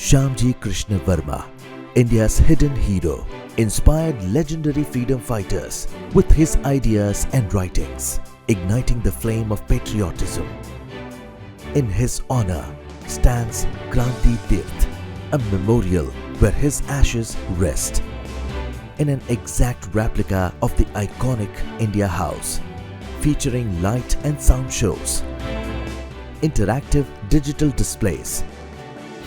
Shyamji Krishna Verma, India's hidden hero, inspired legendary freedom fighters with his ideas and writings, igniting the flame of patriotism. In his honor stands Kranti Tirth, a memorial where his ashes rest, in an exact replica of the iconic India House, featuring light and sound shows, interactive digital displays,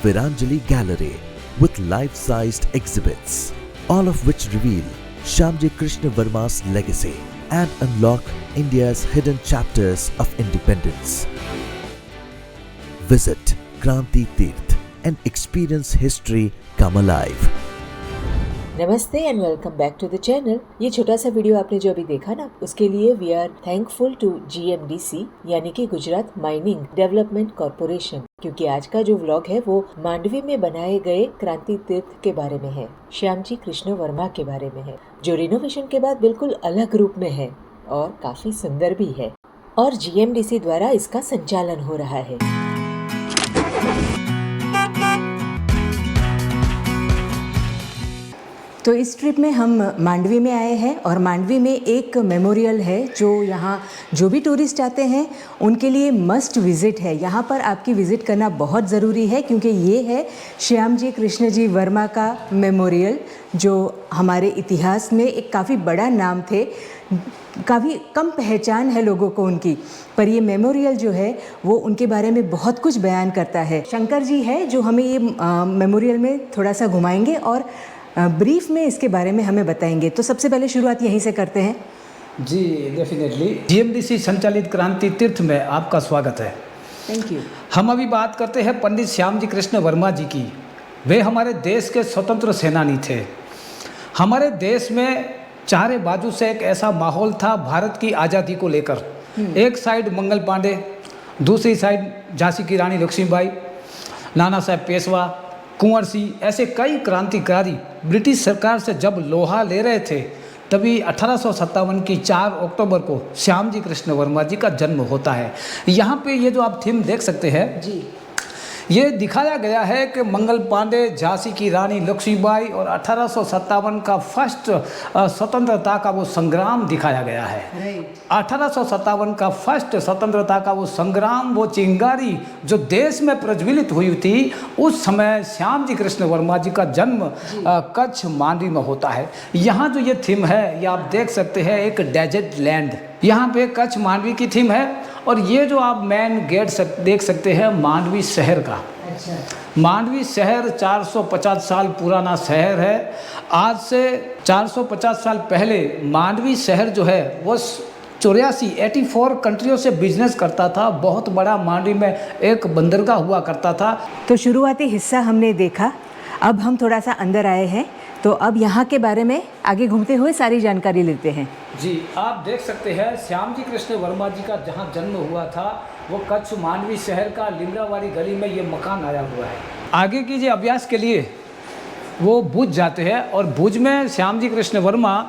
Viranjali Gallery with life-sized exhibits, all of which reveal Shyamji Krishna Verma's legacy and unlock India's hidden chapters of independence. Visit Kranti Tirth and experience history come alive. नमस्ते and welcome back to the channel. ये छोटा सा video आपने जो अभी देखा ना, उसके लिए we are thankful to GMDC यानी कि गुजरात माइनिंग डेवलपमेंट कॉरपोरेशन, क्योंकि आज का जो व्लॉग है वो मांडवी में बनाए गए क्रांति तीर्थ के बारे में है, श्यामजी कृष्ण वर्मा के बारे में है, जो रिनोवेशन के बाद बिल्कुल अलग रूप में है और काफी सुंदर भी है, और GMDC द्वारा इसका संचालन हो रहा है। तो इस ट्रिप में हम मांडवी में आए हैं और मांडवी में एक मेमोरियल है जो यहाँ जो भी टूरिस्ट आते हैं उनके लिए मस्ट विज़िट है। यहाँ पर आपकी विज़िट करना बहुत ज़रूरी है क्योंकि ये है श्यामजी कृष्ण जी वर्मा का मेमोरियल, जो हमारे इतिहास में एक काफ़ी बड़ा नाम थे। काफ़ी कम पहचान है लोगों को उनकी, पर ये मेमोरियल जो है वो उनके बारे में बहुत कुछ बयान करता है। शंकर जी है जो हमें ये मेमोरियल में थोड़ा सा घुमाएंगे और ब्रीफ में इसके बारे में हमें बताएंगे। तो सबसे पहले शुरुआत यहीं से करते हैं। जी डेफिनेटली, GMDC संचालित क्रांति तीर्थ में आपका स्वागत है। Thank you. हम अभी बात करते हैं पंडित श्यामजी कृष्ण वर्मा जी की। वे हमारे देश के स्वतंत्र सेनानी थे। हमारे देश में चारे बाजू से एक ऐसा माहौल था भारत की आज़ादी को लेकर। एक साइड मंगल पांडे, दूसरी साइड झांसी की रानी लक्ष्मीबाई, नाना साहब पेशवा, कुंवर सिंह, ऐसे कई क्रांतिकारी ब्रिटिश सरकार से जब लोहा ले रहे थे, तभी 1857 की 4 अक्टूबर को श्यामजी कृष्ण वर्मा जी का जन्म होता है। यहाँ पे ये जो आप थीम देख सकते हैं जी, ये दिखाया गया है कि मंगल पांडे, झांसी की रानी लक्ष्मीबाई और 1857 का फर्स्ट स्वतंत्रता का वो संग्राम दिखाया गया है। 1857 का फर्स्ट स्वतंत्रता का वो संग्राम, वो चिंगारी जो देश में प्रज्वलित हुई थी, उस समय श्यामजी कृष्ण वर्मा जी का जन्म कच्छ मांडवी में होता है। यहाँ जो ये थीम है ये आप देख सकते हैं, एक डेजर्ट लैंड, यहाँ पे कच्छ मांडवी की थीम है। और ये जो आप मेन गेट देख सकते हैं मांडवी शहर का। अच्छा। मांडवी शहर 450 साल पुराना शहर है। आज से 450 साल पहले मांडवी शहर जो है वो 84 कंट्रियों से बिजनेस करता था। बहुत बड़ा मांडवी में एक बंदरगाह हुआ करता था। तो शुरुआती हिस्सा हमने देखा, अब हम थोड़ा सा अंदर आए हैं, तो अब यहाँ के बारे में आगे घूमते हुए सारी जानकारी लेते हैं। जी आप देख सकते हैं श्यामजी कृष्ण वर्मा जी का जहाँ जन्म हुआ था वो कच्छ मांडवी शहर का लिमरावाड़ी गली में ये मकान आया हुआ है। आगे की जो अभ्यास के लिए वो भुज जाते हैं और भुज में श्यामजी कृष्ण वर्मा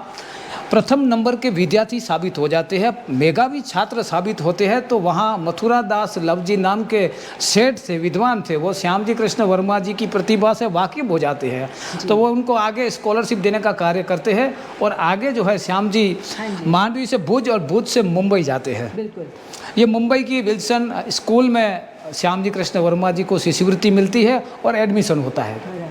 प्रथम नंबर के विद्यार्थी साबित हो जाते हैं, मेधावी छात्र साबित होते हैं। तो वहाँ मथुरा दास लवजी नाम के सेठ से विद्वान थे, वो श्यामजी कृष्ण वर्मा जी की प्रतिभा से वाकिफ हो जाते हैं। तो वो उनको आगे स्कॉलरशिप देने का कार्य करते हैं और आगे जो है श्यामजी मांडवी से भुज और भुज से मुंबई जाते हैं। बिल्कुल, ये मुंबई की विल्सन स्कूल में श्यामजी कृष्ण वर्मा जी को शिष्यवृत्ति मिलती है और एडमिशन होता है।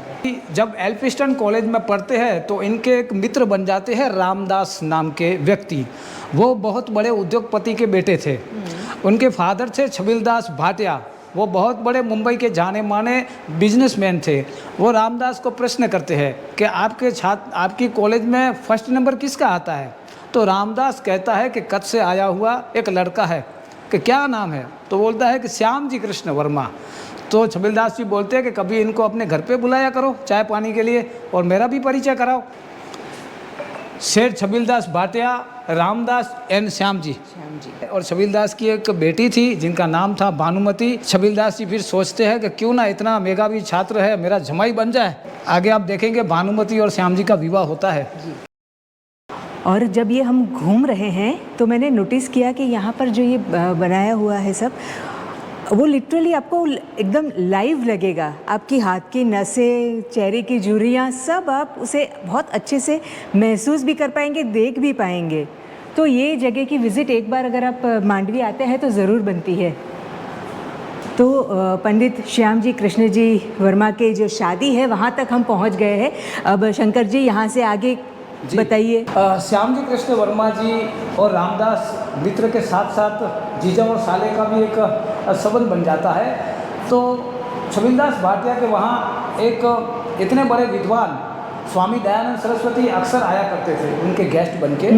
जब एल्फिस्टन कॉलेज में पढ़ते हैं तो इनके एक मित्र बन जाते हैं रामदास नाम के व्यक्ति। वो बहुत बड़े उद्योगपति के बेटे थे। उनके फादर थे छबिलदास भाटिया, वो बहुत बड़े मुंबई के जाने माने बिजनेसमैन थे। वो रामदास को प्रश्न करते हैं कि आपकी कॉलेज में फर्स्ट नंबर किसका आता है? तो रामदास कहता है कि कच्छ से आया हुआ एक लड़का है, कि क्या नाम है? तो बोलता है कि श्यामजी कृष्ण वर्मा। तो छबिलदास जी बोलते हैं कि कभी इनको अपने घर पे बुलाया करो चाय पानी के लिए और मेरा भी परिचय कराओ। शेर छबिलदास भाटिया, रामदास एंड श्यामजी। और छबिलदास की एक बेटी थी जिनका नाम था भानुमति। छबिलदास जी फिर सोचते हैं कि क्यों ना इतना मेधावी छात्र है, मेरा जमाई बन जाए। आगे आप देखेंगे भानुमति और श्यामजी का विवाह होता है। और जब ये हम घूम रहे हैं तो मैंने नोटिस किया कि यहाँ पर जो ये बनाया हुआ है सब, वो लिटरली आपको एकदम लाइव लगेगा, आपकी हाथ की नसें, चेहरे की झुर्रियाँ सब आप उसे बहुत अच्छे से महसूस भी कर पाएंगे, देख भी पाएंगे। तो ये जगह की विज़िट एक बार अगर आप मांडवी आते हैं तो ज़रूर बनती है। तो पंडित श्याम जी कृष्ण जी वर्मा के जो शादी है वहाँ तक हम पहुँच गए हैं। अब शंकर जी यहाँ से आगे बताइए। श्याम जी कृष्ण वर्मा जी और रामदास मित्र के साथ साथ जीजा और साले का भी एक संबंध बन जाता है। तो छबिलदास भाटिया के वहाँ एक इतने बड़े विद्वान स्वामी दयानंद सरस्वती अक्सर आया करते थे उनके गेस्ट बनके।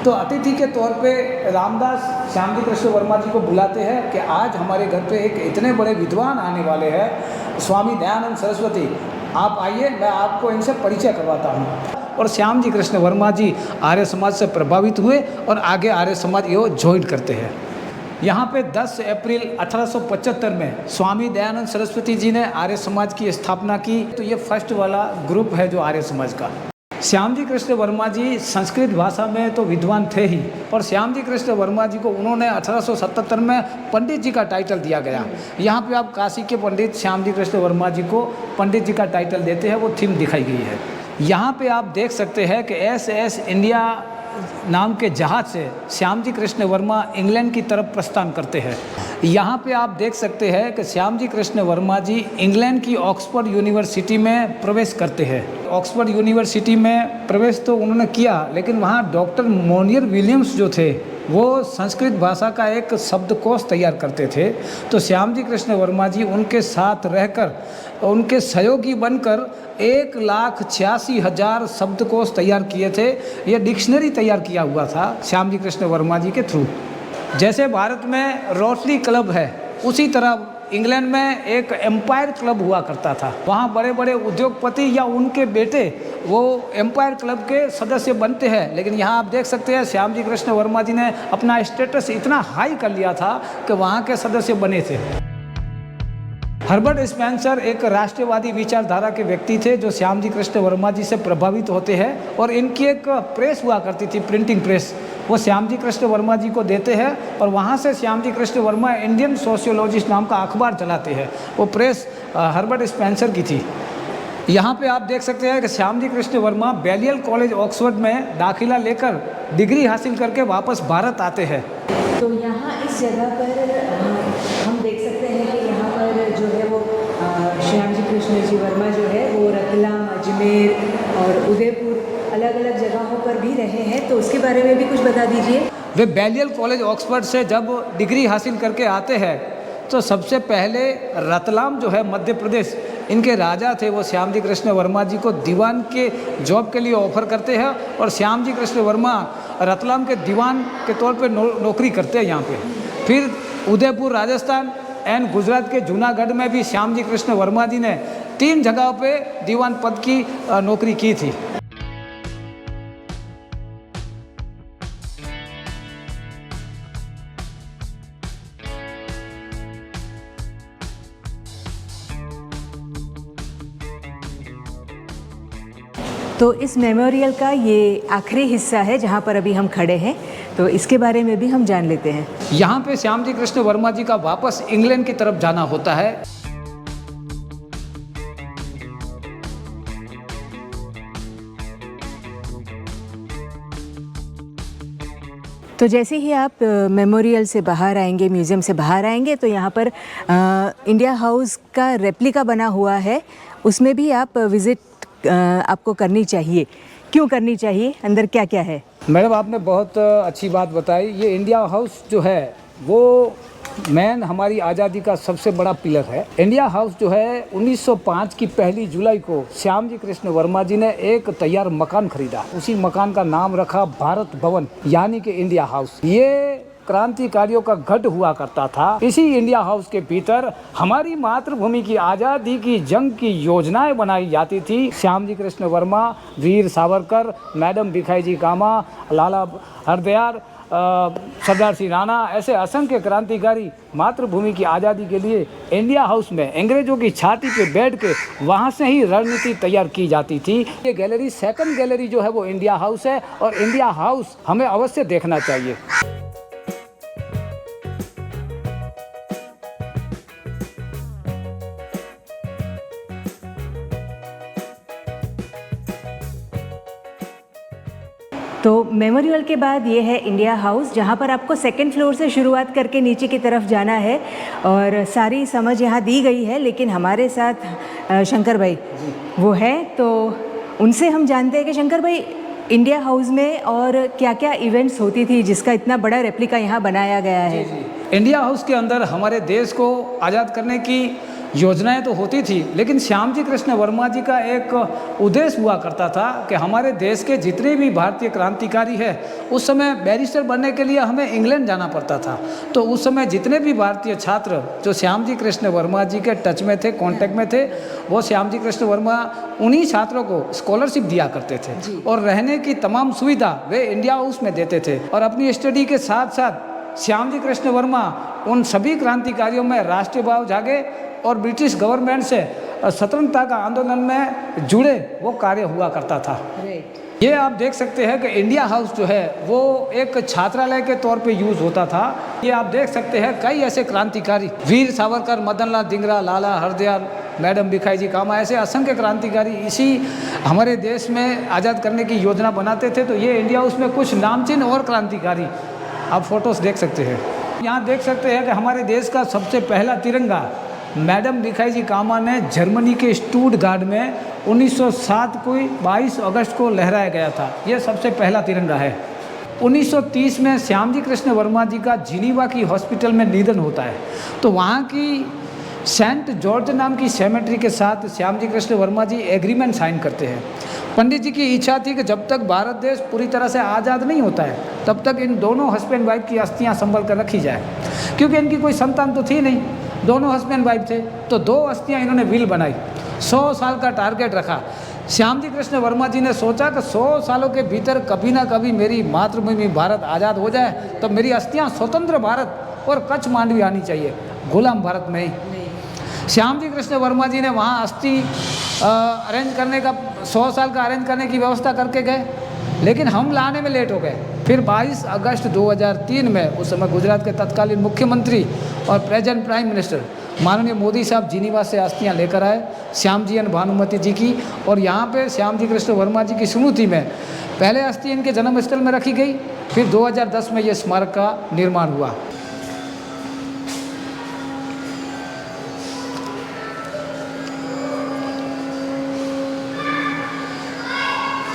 तो अतिथि के तौर पे रामदास श्याम जी कृष्ण वर्मा जी को बुलाते हैं कि आज हमारे घर पे एक इतने बड़े विद्वान आने वाले हैं स्वामी दयानंद सरस्वती, आप आइए, मैं आपको इनसे परिचय करवाता हूँ। और श्याम जी कृष्ण वर्मा जी आर्य समाज से प्रभावित हुए और आगे आर्य समाज ये ज्वाइन करते हैं। यहाँ पे 10 अप्रैल 1875 में स्वामी दयानंद सरस्वती जी ने आर्य समाज की स्थापना की। तो ये फर्स्ट वाला ग्रुप है जो आर्य समाज का। श्याम जी कृष्ण वर्मा जी संस्कृत भाषा में तो विद्वान थे ही, और श्याम जी कृष्ण वर्मा जी को उन्होंने 1877 में पंडित जी का टाइटल दिया गया। यहाँ पे आप काशी के पंडित श्याम जी कृष्ण वर्मा जी को पंडित जी का टाइटल देते हैं, वो थीम दिखाई गई है। यहाँ पे आप देख सकते हैं कि SS इंडिया नाम के जहाज से श्याम जी कृष्ण वर्मा इंग्लैंड की तरफ प्रस्थान करते हैं। यहाँ पे आप देख सकते हैं कि श्याम जी कृष्ण वर्मा जी इंग्लैंड की ऑक्सफोर्ड यूनिवर्सिटी में प्रवेश करते हैं। ऑक्सफोर्ड यूनिवर्सिटी में प्रवेश तो उन्होंने किया, लेकिन वहाँ डॉक्टर मोनियर विलियम्स जो थे वो संस्कृत भाषा का एक शब्दकोश तैयार करते थे। तो श्याम जी कृष्ण वर्मा जी उनके साथ रहकर उनके सहयोगी बनकर 1,86,000 शब्दकोश तैयार किए थे। ये डिक्शनरी तैयार किया हुआ था श्याम जी कृष्ण वर्मा जी के थ्रू। जैसे भारत में रोटरी क्लब है, उसी तरह इंग्लैंड में एक एम्पायर क्लब हुआ करता था। वहाँ बड़े बड़े उद्योगपति या उनके बेटे वो एम्पायर क्लब के सदस्य बनते हैं। लेकिन यहाँ आप देख सकते हैं श्याम जी कृष्ण वर्मा जी ने अपना स्टेटस इतना हाई कर लिया था कि वहाँ के सदस्य बने थे। हर्बर्ट स्पेंसर एक राष्ट्रवादी विचारधारा के व्यक्ति थे जो श्याम जी कृष्ण वर्मा जी से प्रभावित होते हैं, और इनकी एक प्रेस हुआ करती थी, प्रिंटिंग प्रेस, वो श्याम जी कृष्ण वर्मा जी को देते हैं और वहाँ से श्याम जी कृष्ण वर्मा इंडियन सोशियोलॉजिस्ट नाम का अखबार चलाते हैं। वो प्रेस हर्बर्ट स्पेंसर की थी। यहाँ पे आप देख सकते हैं कि श्याम जी कृष्ण वर्मा बैलियल कॉलेज ऑक्सफोर्ड में दाखिला लेकर डिग्री हासिल करके वापस भारत आते हैं। तो यहाँ इस जगह पर हम देख सकते हैं कि यहाँ पर जो है वो श्याम जी कृष्ण जी वर्मा जो है वो रतलाम, अजमेर और उदयपुर अलग अलग जगहों पर भी रहे हैं। तो उसके बारे में भी कुछ बता दीजिए। वे बैलियल कॉलेज ऑक्सफोर्ड से जब डिग्री हासिल करके आते हैं तो सबसे पहले रतलाम जो है मध्य प्रदेश, इनके राजा थे वो श्याम जी कृष्ण वर्मा जी को दीवान के जॉब के लिए ऑफर करते हैं, और श्याम जी कृष्ण वर्मा रतलाम के दीवान के तौर पे नौकरी करते हैं यहाँ पे। फिर उदयपुर राजस्थान एंड गुजरात के जूनागढ़ में भी श्याम जी कृष्ण वर्मा जी ने 3 जगहों पे दीवान पद की नौकरी की थी। तो इस मेमोरियल का ये आखिरी हिस्सा है जहाँ पर अभी हम खड़े हैं, तो इसके बारे में भी हम जान लेते हैं। यहाँ पे श्याम जी कृष्ण वर्मा जी का वापस इंग्लैंड की तरफ जाना होता है। तो जैसे ही आप मेमोरियल से बाहर आएंगे, म्यूज़ियम से बाहर आएंगे, तो यहाँ पर इंडिया हाउस का रेप्लिका बना हुआ है, उसमें भी आप विज़िट आपको करनी चाहिए। क्यों करनी चाहिए, अंदर क्या क्या है? मैडम आपने बहुत अच्छी बात बताई। ये इंडिया हाउस जो है वो मेन हमारी आज़ादी का सबसे बड़ा पिलर है। इंडिया हाउस जो है 1905 की 1 जुलाई को श्याम जी कृष्ण वर्मा जी ने एक तैयार मकान खरीदा। उसी मकान का नाम रखा भारत भवन, यानी कि इंडिया हाउस। ये क्रांतिकारियों का गढ़ हुआ करता था। इसी इंडिया हाउस के भीतर हमारी मातृभूमि की आज़ादी की जंग की योजनाएं बनाई जाती थी। श्याम जी कृष्ण वर्मा, वीर सावरकर, मैडम भिखाईजी कामा, लाला हरदयाल, सरदार सिंह राणा, ऐसे असंख्य क्रांतिकारी मातृभूमि की आज़ादी के लिए इंडिया हाउस में अंग्रेजों की छाती पे बैठ के वहाँ से ही रणनीति तैयार की जाती थी। ये गैलरी, सेकंड गैलरी जो है वो इंडिया हाउस है, और इंडिया हाउस हमें अवश्य देखना चाहिए। तो मेमोरियल के बाद ये है इंडिया हाउस, जहाँ पर आपको सेकंड फ्लोर से शुरुआत करके नीचे की तरफ जाना है और सारी समझ यहाँ दी गई है। लेकिन हमारे साथ शंकर भाई वो है, तो उनसे हम जानते हैं कि शंकर भाई इंडिया हाउस में और क्या क्या इवेंट्स होती थी जिसका इतना बड़ा रेप्लिका यहाँ बनाया गया है। इंडिया हाउस के अंदर हमारे देश को आज़ाद करने की योजनाएं तो होती थी, लेकिन श्याम जी कृष्ण वर्मा जी का एक उद्देश्य हुआ करता था कि हमारे देश के जितने भी भारतीय क्रांतिकारी हैं, उस समय बैरिस्टर बनने के लिए हमें इंग्लैंड जाना पड़ता था। तो उस समय जितने भी भारतीय छात्र जो श्याम जी कृष्ण वर्मा जी के टच में थे, कांटेक्ट में थे, वो श्याम जी कृष्ण वर्मा उन्हीं छात्रों को स्कॉलरशिप दिया करते थे और रहने की तमाम सुविधा वे इंडिया हाउस में देते थे। और अपनी स्टडी के साथ साथ श्याम जी कृष्ण वर्मा उन सभी क्रांतिकारियों में राष्ट्रीय भाव जागे और ब्रिटिश गवर्नमेंट से स्वतंत्रता का आंदोलन में जुड़े वो कार्य हुआ करता था। ये आप देख सकते हैं कि इंडिया हाउस जो है वो एक छात्रालय के तौर पे यूज़ होता था। ये आप देख सकते हैं कई ऐसे क्रांतिकारी, वीर सावरकर, मदन लाल धिंगरा, लाला हरदयाल, मैडम भिखाई जी कामा, ऐसे असंख्य क्रांतिकारी इसी हमारे देश में आज़ाद करने की योजना बनाते थे। तो ये इंडिया हाउस में कुछ नामचीन और क्रांतिकारी आप फोटोज़ देख सकते हैं। यहाँ देख सकते हैं कि हमारे देश का सबसे पहला तिरंगा मैडम भिखाई जी कामा ने जर्मनी के स्टुटगार्ट में 1907 को 22 अगस्त को लहराया गया था। ये सबसे पहला तिरंगा है। 1930 में श्याम जी कृष्ण वर्मा जी का जिनीवा की हॉस्पिटल में निधन होता है, तो वहाँ की सेंट जॉर्ज नाम की सेमेट्री के साथ श्याम जी कृष्ण वर्मा जी एग्रीमेंट साइन करते हैं। पंडित जी की इच्छा थी कि जब तक भारत देश पूरी तरह से आज़ाद नहीं होता है तब तक इन दोनों हस्बैंड वाइफ की अस्थियां संभल कर रखी जाए, क्योंकि इनकी कोई संतान तो थी नहीं, दोनों हस्बैंड वाइफ थे। तो 2 अस्थियां इन्होंने विल बनाई, 100 साल का टारगेट रखा। श्याम जी कृष्ण वर्मा जी ने सोचा कि 100 सालों के भीतर कभी ना कभी मेरी मातृभूमि भारत आज़ाद हो जाए तो मेरी अस्थियां स्वतंत्र भारत और कच्छ मांडवी आनी चाहिए, गुलाम भारत में ही। श्याम जी कृष्ण वर्मा जी ने वहाँ अस्थि अरेंज करने का 100 साल का अरेंज करने की व्यवस्था करके गए, लेकिन हम लाने में लेट हो गए। फिर 22 अगस्त 2003 में उस समय गुजरात के तत्कालीन मुख्यमंत्री और प्रेजेंट प्राइम मिनिस्टर माननीय मोदी साहब जिनीवा से अस्थियां लेकर आए श्याम जी एंड भानुमति जी की, और यहाँ पे श्याम जी कृष्ण वर्मा जी की स्मृति में पहले अस्थि इनके जन्मस्थल में रखी गई। फिर 2010 में ये स्मारक का निर्माण हुआ।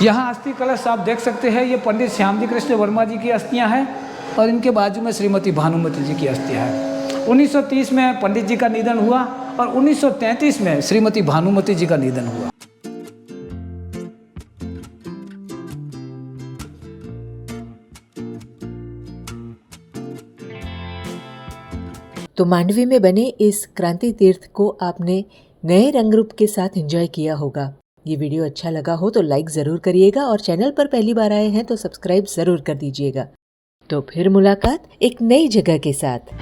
यहाँ अस्थि कलश आप देख सकते हैं, ये पंडित श्याम जी कृष्ण वर्मा जी की अस्थियाँ हैं और इनके बाजू में श्रीमती भानुमति जी की अस्थियाँ हैं। 1930 में पंडित जी का निधन हुआ और 1933 में श्रीमती भानुमति जी का निधन हुआ। तो मांडवी में बने इस क्रांति तीर्थ को आपने नए रंग रूप के साथ एंजॉय किया होगा। ये वीडियो अच्छा लगा हो तो लाइक ज़रूर करिएगा और चैनल पर पहली बार आए हैं तो सब्सक्राइब ज़रूर कर दीजिएगा। तो फिर मुलाकात एक नई जगह के साथ।